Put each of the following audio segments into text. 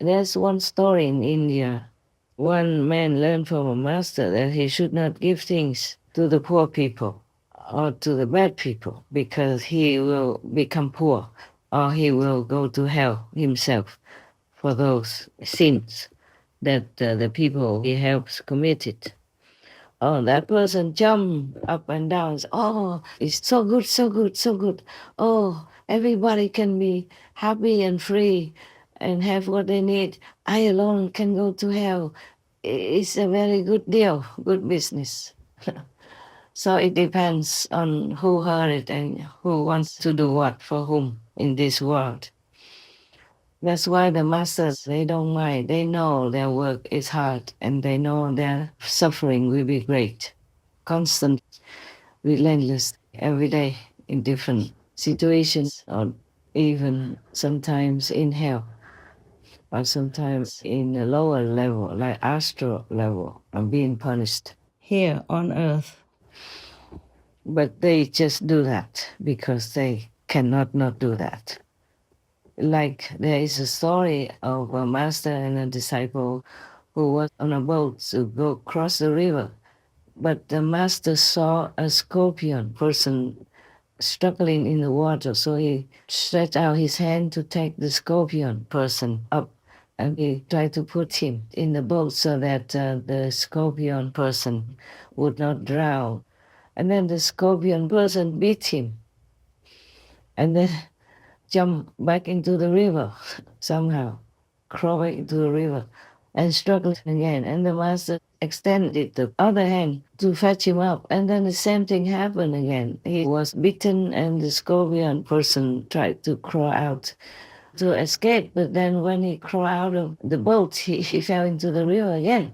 There's one story in India. One man learned from a master that he should not give things to the poor people or to the bad people because he will become poor or he will go to hell himself for those sins that the people he helps committed. Oh, that person jump up and down. Oh, it's so good, so good, so good. Oh, everybody can be happy and free and have what they need. I alone can go to hell. It's a very good deal, good business. So it depends on who heard it and who wants to do what for whom in this world. That's why the masters, they don't mind. They know their work is hard and they know their suffering will be great. Constant, relentless, every day in different situations or even sometimes in hell or sometimes in a lower level, like astral level, and being punished here on earth. But they just do that because they cannot not do that. Like there is a story of a master and a disciple who was on a boat to go cross the river. But the master saw a scorpion person struggling in the water, so he stretched out his hand to take the scorpion person up, and he tried to put him in the boat so that the scorpion person would not drown. And then the scorpion person beat him, and then jumped back into the river somehow, crawl back into the river, and struggled again. And the master extended the other hand to fetch him up, and then the same thing happened again. He was bitten, and the scorpion person tried to crawl out to escape, but then when he crawled out of the boat, he fell into the river again.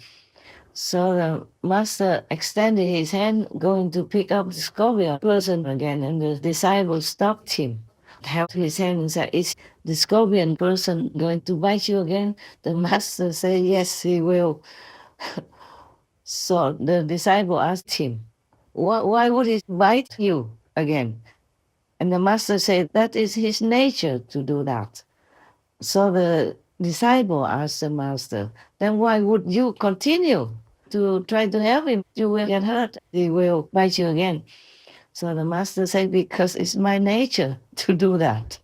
So the master extended his hand, going to pick up the scorpion person again, and the disciple stopped him, held his hand and said, "Is the scorpion person going to bite you again?" The master said, "Yes, he will." So the disciple asked him, why would he bite you again? And the master said, that is his nature to do that. So the disciple asked the master, then why would you continue to try to help him? You will get hurt. He will bite you again. So the master said, because it's my nature to do that.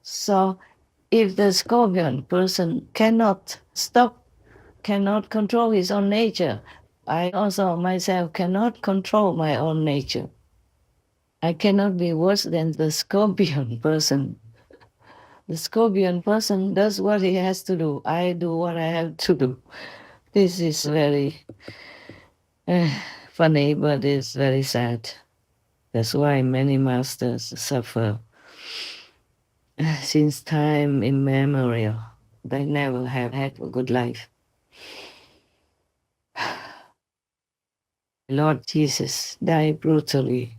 So if the scorpion person cannot stop, cannot control his own nature, I also myself cannot control my own nature. I cannot be worse than the scorpion person. The scorpion person does what he has to do. I do what I have to do. This is very funny, but it's very sad. That's why many masters suffer since time immemorial. They never have had a good life. Lord Jesus died brutally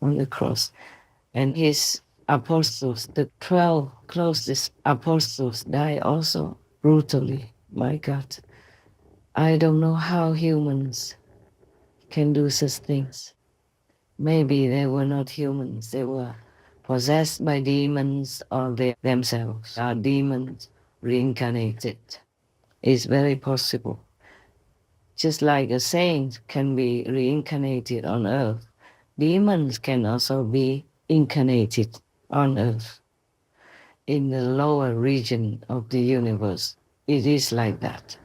on the cross, and his apostles, the 12 closest apostles, died also brutally. My God, I don't know how humans can do such things. Maybe they were not humans, they were possessed by demons, or they themselves are demons reincarnated. It's very possible. Just like a saint can be reincarnated on earth, demons can also be incarnated on earth. In the lower region of the universe, it is like that.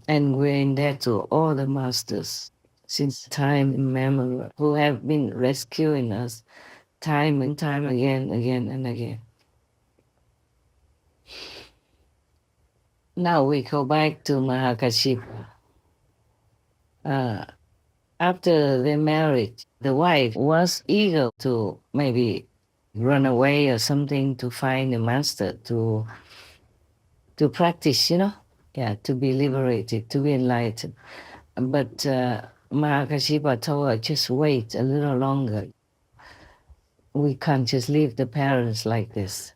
And we're indebted to all the masters since time immemorial who have been rescuing us time and time again and again. Now we go back to Mahagasip. After they married, the wife was eager to maybe run away or something to find a master to practice, to be liberated, to be enlightened. But Mahakashipa told her, just wait a little longer. We can't just leave the parents like this.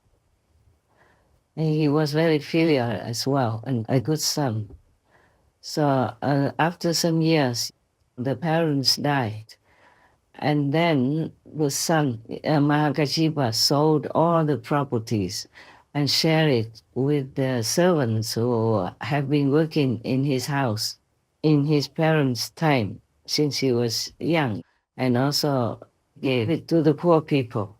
And he was very filial as well, and a good son. So after some years, the parents died. And then the son, Mahakashipa, sold all the properties and share it with the servants who have been working in his house in his parents' time since he was young, and also gave it to the poor people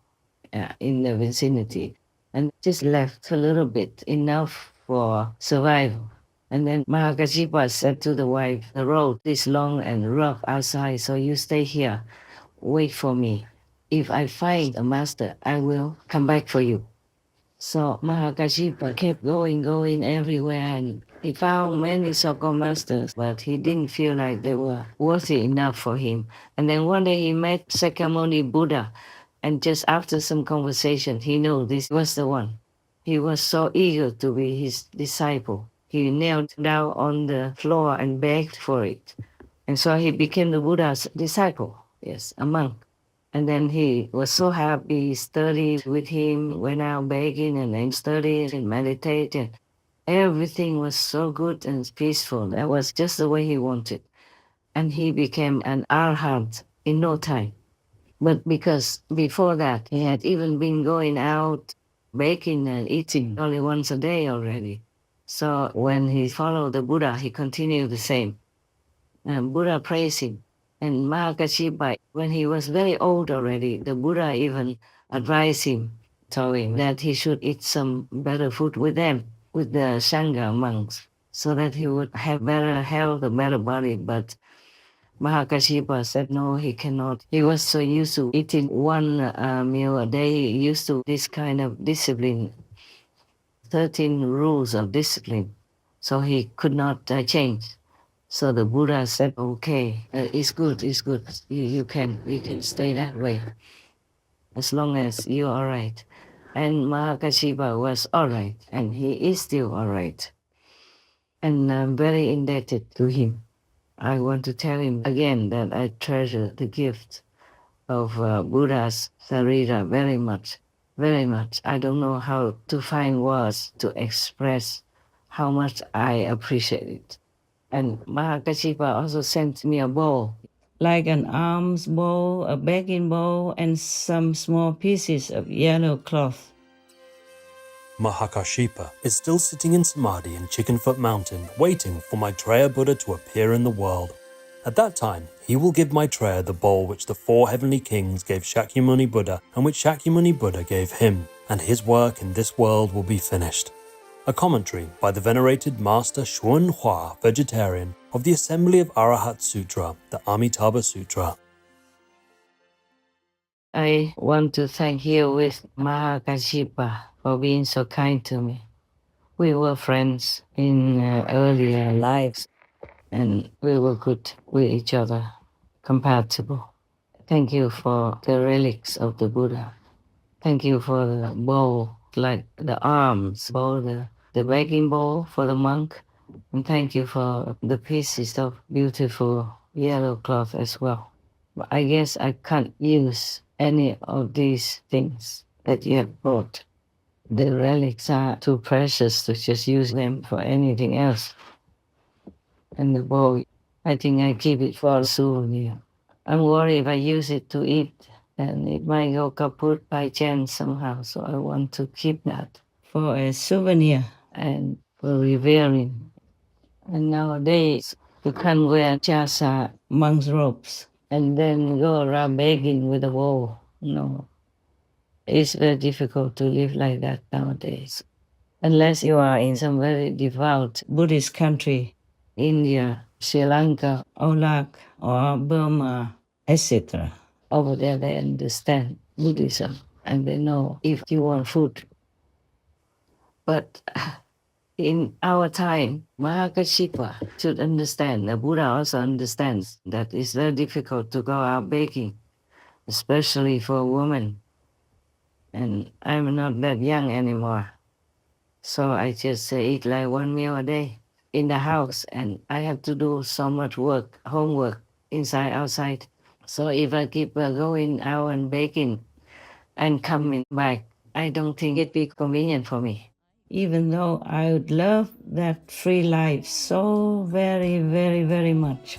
in the vicinity, and just left a little bit, enough for survival. And then Mahakassapa said to the wife, the road is long and rough outside, so you stay here, wait for me. If I find a master, I will come back for you. So Mahakassapa kept going everywhere, and he found many so-called masters, but he didn't feel like they were worthy enough for him. And then one day he met Sakkamoni Buddha, and just after some conversation, he knew this was the one. He was so eager to be his disciple. He knelt down on the floor and begged for it. And so he became the Buddha's disciple, yes, a monk. And then he was so happy, studied with him, went out begging and then studied and meditated. Everything was so good and peaceful. That was just the way he wanted. And he became an arhat in no time. But because before that, he had even been going out baking and eating only once a day already. So when he followed the Buddha, he continued the same. And Buddha praised him. And Mahakassapa, when he was very old already, the Buddha even advised him, told him that he should eat some better food with them, with the Sangha monks, so that he would have better health, a better body. But Mahakassapa said no, he cannot. He was so used to eating one meal a day, he used to this kind of discipline, 13 rules of discipline. So he could not change. So the Buddha said, okay, it's good. You can stay that way as long as you're all right. And Mahakassapa was all right, and he is still all right. And I'm very indebted to him. I want to tell him again that I treasure the gift of Buddha's Sarira very much, very much. I don't know how to find words to express how much I appreciate it. And Mahakassapa also sent me a bowl, like an alms bowl, a begging bowl, and some small pieces of yellow cloth. Mahakassapa is still sitting in Samadhi in Chickenfoot Mountain, waiting for Maitreya Buddha to appear in the world. At that time, he will give Maitreya the bowl which the 4 heavenly kings gave Shakyamuni Buddha and which Shakyamuni Buddha gave him, and his work in this world will be finished. A commentary by the venerated Master Xuan Hua, vegetarian, of the Assembly of Arahat Sutra, the Amitabha Sutra. I want to thank you with Mahakassapa for being so kind to me. We were friends in earlier lives, and we were good with each other, compatible. Thank you for the relics of the Buddha. Thank you for the bowl, like the arms bowl, the begging bowl for the monk. And thank you for the pieces of beautiful yellow cloth as well. But I guess I can't use any of these things that you have brought. The relics are too precious to just use them for anything else. And the bowl, I think I keep it for a souvenir. I'm worried if I use it to eat, then it might go kaput by chance somehow. So I want to keep that for a souvenir and for revering. And nowadays, you can't wear chasa, monk's robes, and then go around begging with a bowl. No. It's very difficult to live like that nowadays. Unless you are in some very devout Buddhist country, India, Sri Lanka, Olak, or Burma, etc. Over there they understand Buddhism and they know if you want food. But in our time, Mahakassapa should understand, the Buddha also understands that it's very difficult to go out begging, especially for a woman. And I'm not that young anymore. So I just eat like one meal a day in the house, and I have to do so much work, homework, inside, outside. So if I keep going out and baking and coming back, I don't think it'd be convenient for me. Even though I would love that free life so very, very, very much.